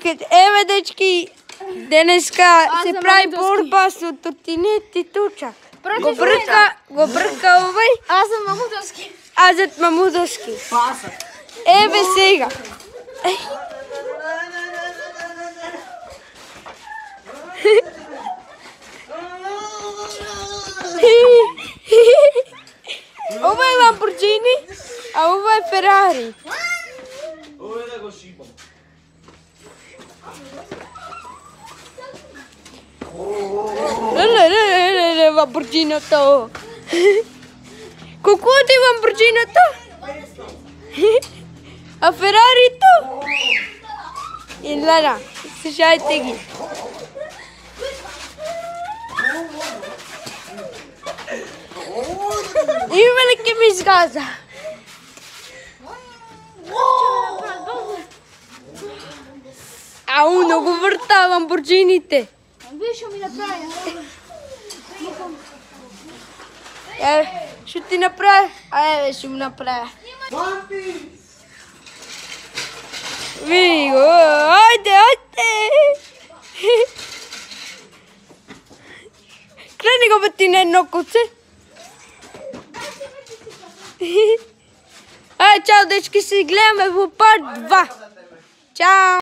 Еве, дечки, денеска се прави борба с тортинет и туча. Го бръка овай. Аз съм мамудовски. Аз зад мамудовски. Еве сега. Ова е Ламборджини, а ова е Ферари. Ова е да го шибам. Ламборджиното. Колко е Ламборджиното? А Ферарито? И лара, слушайте ги. Има ли ке ми изгаза? Ау, много върта Ламборджините. Виж, ще ми направя. Ще ти направя? Ще му направя. Виго, айде! Клени го бе ти на едно коце. Чао, дечки, си гледаме в парт 2. Чао!